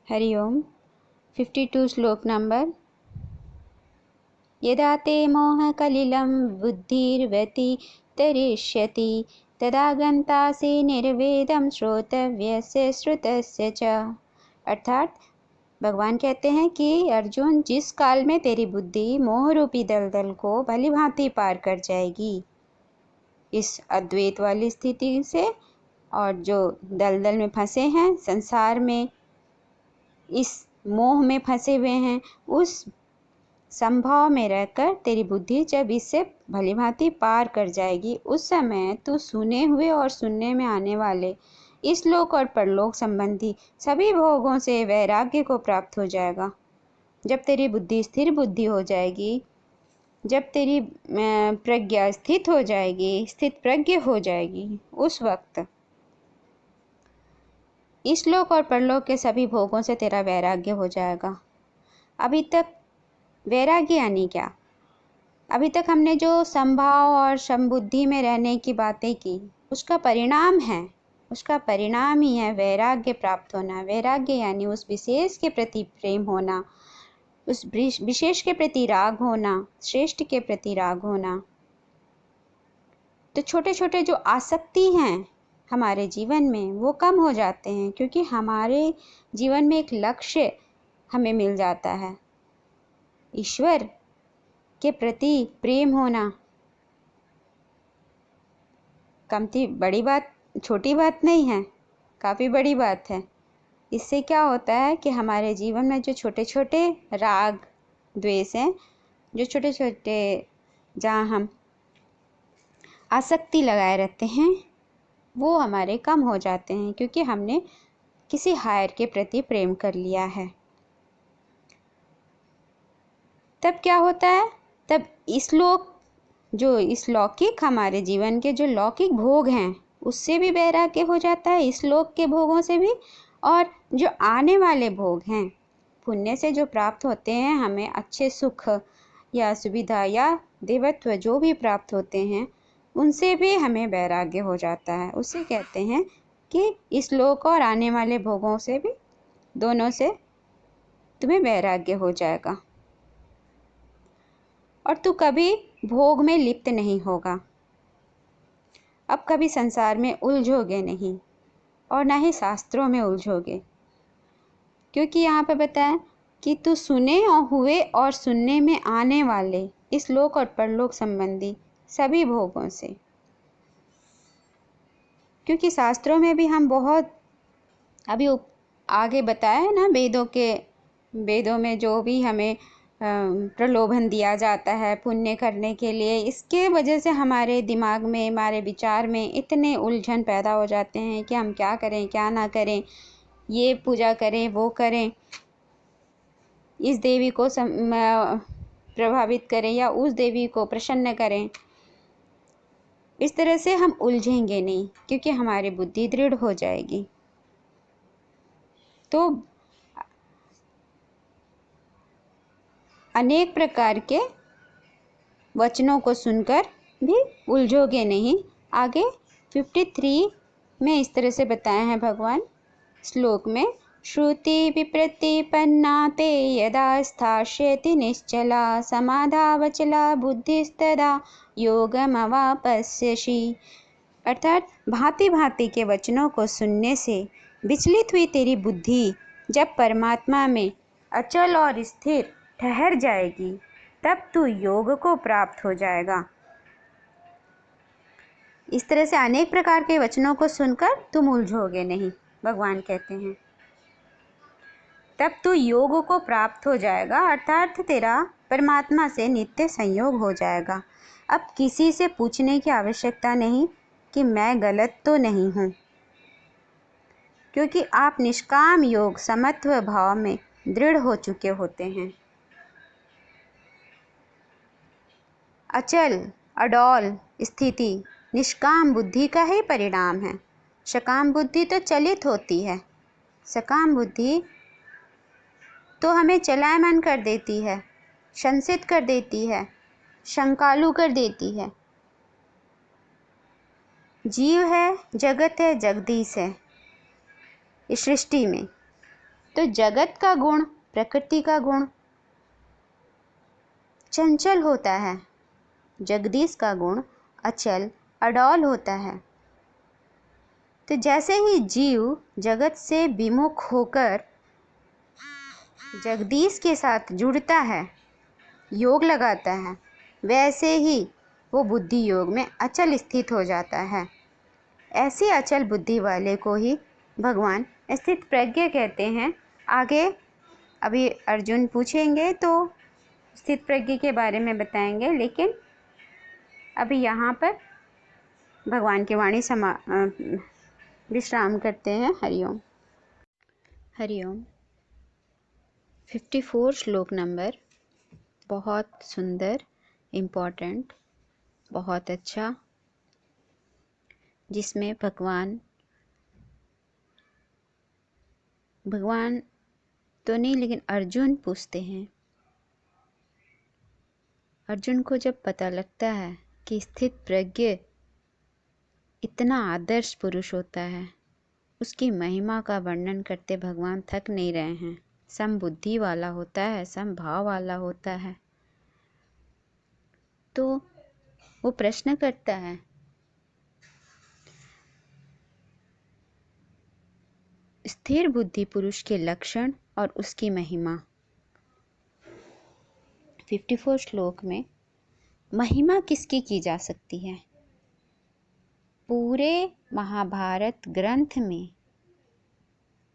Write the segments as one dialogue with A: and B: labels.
A: हरि ओम। 52 श्लोक नंबर। यदा ते मोहकलिलं बुद्धिर्व्यतितरिष्यति तदा गन्तासि निर्वेदं श्रोतव्यस्य श्रुतस्य च। अर्थात भगवान कहते हैं कि अर्जुन, जिस काल में तेरी बुद्धि मोह रूपी दलदल को भली भांति पार कर जाएगी इस अद्वैत वाली स्थिति से, और जो दलदल में फंसे हैं संसार में, इस मोह में फंसे हुए हैं, उस संभाव में रहकर तेरी बुद्धि जब इससे भली भांति पार कर जाएगी, उस समय तू सुने हुए और सुनने में आने वाले इस लोक और परलोक संबंधी सभी भोगों से वैराग्य को प्राप्त हो जाएगा। जब तेरी बुद्धि स्थिर बुद्धि हो जाएगी, जब तेरी प्रज्ञा स्थित हो जाएगी, स्थित प्रज्ञ हो जाएगी, उस वक्त इस लोक और परलोक के सभी भोगों से तेरा वैराग्य हो जाएगा। अभी तक वैराग्य यानी क्या? अभी तक हमने जो संभाव और संबुद्धि में रहने की बातें की, उसका परिणाम ही है वैराग्य प्राप्त होना। वैराग्य यानी उस विशेष के प्रति प्रेम होना, उस विशेष के प्रति राग होना, श्रेष्ठ के प्रति राग होना। तो छोटे छोटे जो आसक्ति हैं हमारे जीवन में, वो कम हो जाते हैं, क्योंकि हमारे जीवन में एक लक्ष्य हमें मिल जाता है। ईश्वर के प्रति प्रेम होना बड़ी बात, छोटी बात नहीं है, काफ़ी बड़ी बात है। इससे क्या होता है कि हमारे जीवन में जो छोटे छोटे राग द्वेष हैं, जो छोटे छोटे जहाँ हम आसक्ति लगाए रहते हैं, वो हमारे कम हो जाते हैं, क्योंकि हमने किसी हायर के प्रति प्रेम कर लिया है। तब क्या होता है? तब इस लौकिक हमारे जीवन के जो लौकिक भोग हैं, उससे भी वैराग्य हो जाता है, इस लोक के भोगों से भी। और जो आने वाले भोग हैं, पुण्य से जो प्राप्त होते हैं, हमें अच्छे सुख या सुविधा या देवत्व जो भी प्राप्त होते हैं, उनसे भी हमें वैराग्य हो जाता है। उसे कहते हैं कि इस लोक और आने वाले भोगों से भी, दोनों से तुम्हें वैराग्य हो जाएगा, और तू कभी भोग में लिप्त नहीं होगा। अब कभी संसार में उलझोगे नहीं, और ना ही शास्त्रों में उलझोगे, क्योंकि यहाँ पे बताया कि तू सुने हुए और सुनने में आने वाले इस लोक और परलोक संबंधी सभी भोगों से। क्योंकि शास्त्रों में भी हम बहुत अभी आगे बताया है ना, वेदों में जो भी हमें प्रलोभन दिया जाता है पुण्य करने के लिए, इसके वजह से हमारे दिमाग में, हमारे विचार में इतने उलझन पैदा हो जाते हैं कि हम क्या करें क्या ना करें, ये पूजा करें वो करें, इस देवी को प्रभावित करें या उस देवी को प्रसन्न करें। इस तरह से हम उलझेंगे नहीं, क्योंकि हमारी बुद्धि दृढ़ हो जाएगी। तो अनेक प्रकार के वचनों को सुनकर भी उलझोगे नहीं। आगे 53 में इस तरह से बताया है भगवान श्लोक में, श्रुति विप्रतिपन्ना ते यदा स्थास्यति निश्चला समाधावचला बुद्धिस्तदा योगमवापस्यसि। अर्थात भांति भांति के वचनों को सुनने से विचलित हुई तेरी बुद्धि जब परमात्मा में अचल और स्थिर ठहर जाएगी, तब तू योग को प्राप्त हो जाएगा। इस तरह से अनेक प्रकार के वचनों को सुनकर तुम उलझोगे नहीं, भगवान कहते हैं। तब तू योग को प्राप्त हो जाएगा, अर्थात तेरा परमात्मा से नित्य संयोग हो जाएगा। अब किसी से पूछने की आवश्यकता नहीं कि मैं गलत तो नहीं हूँ, क्योंकि आप निष्काम योग समत्व भाव में दृढ़ हो चुके होते हैं। अचल अडौल स्थिति निष्काम बुद्धि का ही परिणाम है। सकाम बुद्धि तो चलित होती है, सकाम बुद्धि तो हमें चलायमान कर देती है, संसित कर देती है, शंकालु कर देती है। जीव है, जगत है, जगदीश है इस सृष्टि में, तो जगत का गुण, प्रकृति का गुण चंचल होता है, जगदीश का गुण अचल अडौल होता है। तो जैसे ही जीव जगत से विमुख होकर जगदीश के साथ जुड़ता है, योग लगाता है, वैसे ही वो बुद्धि योग में अचल स्थित हो जाता है। ऐसी अचल बुद्धि वाले को ही भगवान स्थित प्रज्ञ कहते हैं। आगे अभी अर्जुन पूछेंगे तो स्थित प्रज्ञ के बारे में बताएंगे, लेकिन अभी यहाँ पर भगवान की वाणी विश्राम करते हैं। हरिओम। हरिओम। 54 श्लोक नंबर बहुत सुंदर, इम्पोर्टेंट, बहुत अच्छा, जिसमें भगवान तो नहीं लेकिन अर्जुन पूछते हैं। अर्जुन को जब पता लगता है कि स्थित प्रज्ञ इतना आदर्श पुरुष होता है, उसकी महिमा का वर्णन करते भगवान थक नहीं रहे हैं। समबुद्धि वाला होता है, समभाव वाला होता है। तो वो प्रश्न करता है, स्थिर बुद्धि पुरुष के लक्षण और उसकी महिमा। 54 श्लोक में महिमा किसकी की जा सकती है? पूरे महाभारत ग्रंथ में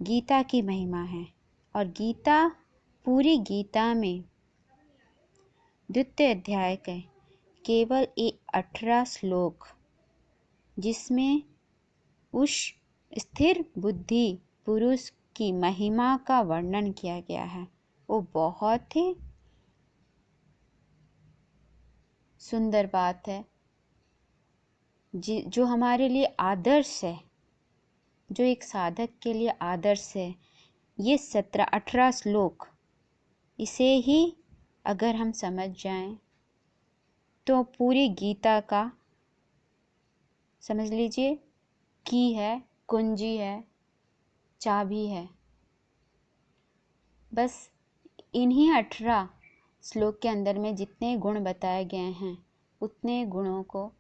A: गीता की महिमा है, और गीता, पूरी गीता में द्वितीय अध्याय के केवल 18 श्लोक, जिसमें उस स्थिर बुद्धि पुरुष की महिमा का वर्णन किया गया है, वो बहुत ही सुंदर बात है, जो हमारे लिए आदर्श है, जो एक साधक के लिए आदर्श है। ये 17-18 श्लोक, इसे ही अगर हम समझ जाएं तो पूरी गीता का समझ लीजिए की है, कुंजी है, चाबी है। बस इन्हीं 18 श्लोक के अंदर में जितने गुण बताए गए हैं, उतने गुणों को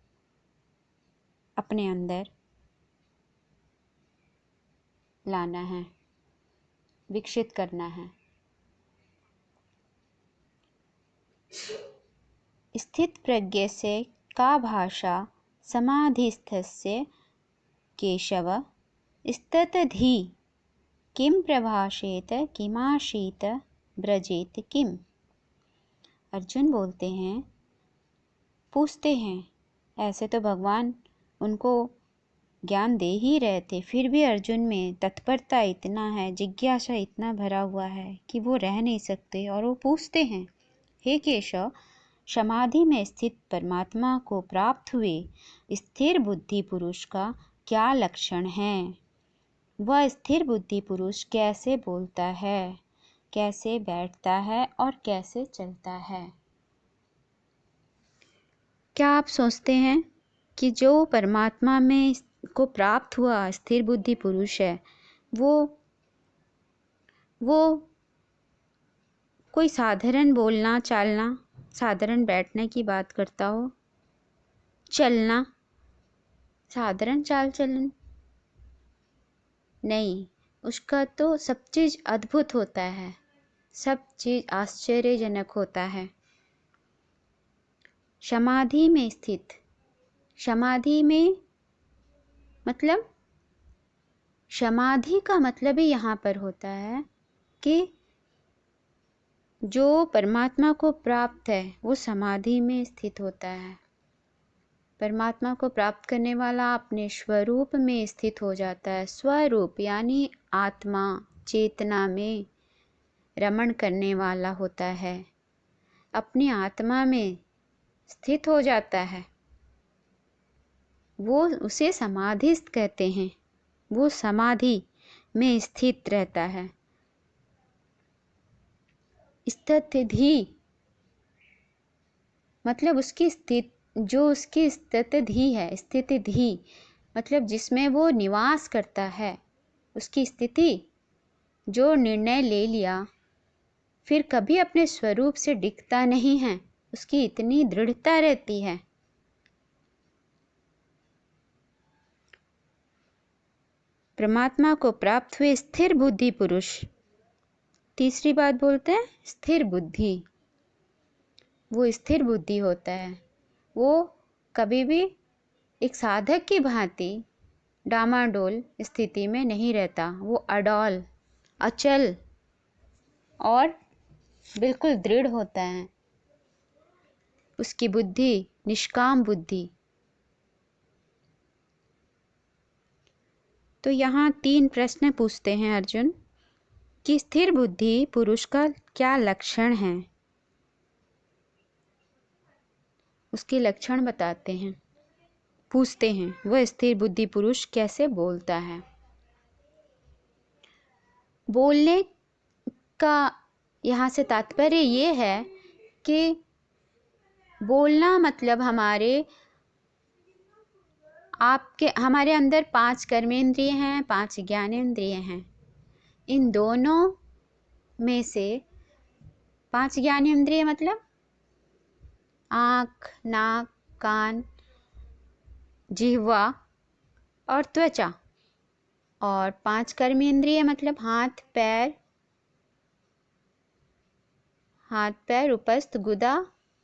A: अपने अंदर लाना है, विकसित करना है। स्थित प्रज्ञ से का भाषा समाधिस्थस्य केशव स्ततधि किम प्रभाषेत किमाशीत ब्रजेत किम। अर्जुन बोलते हैं, पूछते हैं, ऐसे तो भगवान उनको ज्ञान दे ही रहे थे, फिर भी अर्जुन में तत्परता इतना है, जिज्ञासा इतना भरा हुआ है कि वो रह नहीं सकते, और वो पूछते हैं, हे केशव, समाधि में स्थित परमात्मा को प्राप्त हुए स्थिर बुद्धि पुरुष का क्या लक्षण है? वह स्थिर बुद्धि पुरुष कैसे बोलता है, कैसे बैठता है और कैसे चलता है? क्या आप सोचते हैं कि जो परमात्मा में को प्राप्त हुआ स्थिर बुद्धि पुरुष है, वो कोई साधारण बोलना चालना, साधारण बैठने की बात करता हो, चलना, साधारण चाल चलन नहीं, उसका तो सब चीज़ अद्भुत होता है, सब चीज़ आश्चर्यजनक होता है। समाधि में स्थित, समाधि में मतलब समाधि का मतलब ही यहाँ पर होता है कि जो परमात्मा को प्राप्त है वो समाधि में स्थित होता है। परमात्मा को प्राप्त करने वाला अपने स्वरूप में स्थित हो जाता है। स्वरूप यानी आत्मा, चेतना में रमण करने वाला होता है, अपनी आत्मा में स्थित हो जाता है, वो उसे समाधिस्थ कहते हैं। वो समाधि में स्थित रहता है। स्थिति मतलब उसकी उसकी स्थिति है, स्थिति मतलब जिसमें वो निवास करता है, उसकी स्थिति जो निर्णय ले लिया फिर कभी अपने स्वरूप से डिगता नहीं है, उसकी इतनी दृढ़ता रहती है। परमात्मा को प्राप्त हुए स्थिर बुद्धि पुरुष, तीसरी बात बोलते हैं स्थिर बुद्धि। वो स्थिर बुद्धि होता है, वो कभी भी एक साधक की भांति डामाडोल स्थिति में नहीं रहता। वो अडॉल, अचल और बिल्कुल दृढ़ होता है। उसकी बुद्धि निष्काम बुद्धि। तो यहाँ 3 प्रश्न पूछते हैं अर्जुन कि स्थिर बुद्धि पुरुष का क्या लक्षण है, उसके लक्षण बताते हैं, पूछते हैं वह स्थिर बुद्धि पुरुष कैसे बोलता है। बोलने का यहाँ से तात्पर्य ये है कि बोलना मतलब हमारे अंदर 5 कर्मेंद्रिय हैं, 5 ज्ञानेंद्रिय हैं। इन दोनों में से 5 ज्ञानेंद्रिय मतलब आँख, नाक, कान, जिह्वा और त्वचा, और 5 कर्मेंद्रिय मतलब हाथ पैर, उपस्थ, गुदा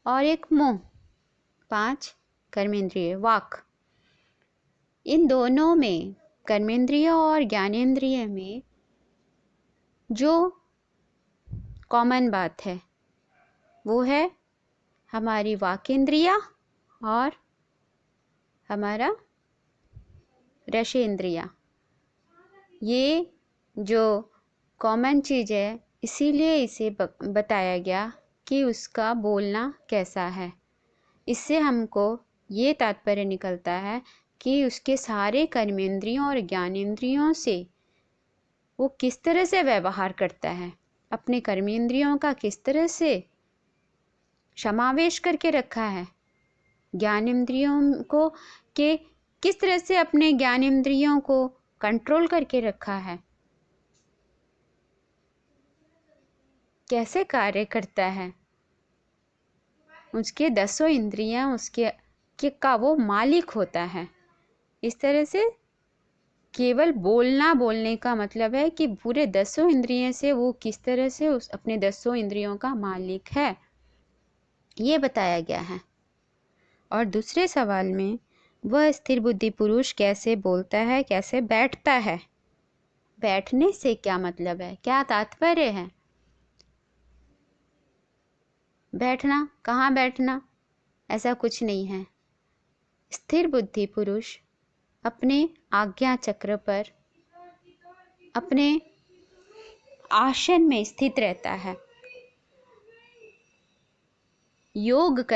A: और एक मुंह। 5 कर्मेंद्रिय, वाक। इन दोनों में, कर्मेंद्रिय और ज्ञानेंद्रिय में, जो कॉमन बात है वो है हमारी वाकेंद्रिया और हमारा रसेंद्रिया। ये जो कॉमन चीज़ है, इसीलिए इसे बताया गया कि उसका बोलना कैसा है। इससे हमको ये तात्पर्य निकलता है कि उसके सारे कर्मेंद्रियों और ज्ञानेंद्रियों से वो किस तरह से व्यवहार करता है, अपने कर्मेंद्रियों का किस तरह से समावेश करके रखा है, ज्ञानेंद्रियों को के किस तरह से अपने ज्ञानेंद्रियों को कंट्रोल करके रखा है, कैसे कार्य करता है, उसके 10 इंद्रियां उसके का वो मालिक होता है। इस तरह से केवल बोलने का मतलब है कि पूरे 10 इंद्रियों से वो किस तरह से अपने 10 इंद्रियों का मालिक है, ये बताया गया है। और दूसरे सवाल में वह स्थिर बुद्धि पुरुष कैसे बोलता है, कैसे बैठता है। बैठने से क्या मतलब है, क्या तात्पर्य है। बैठना, कहाँ बैठना, ऐसा कुछ नहीं है। स्थिर बुद्धि पुरुष अपने आज्ञा चक्र पर अपने आसन में स्थित रहता है। योग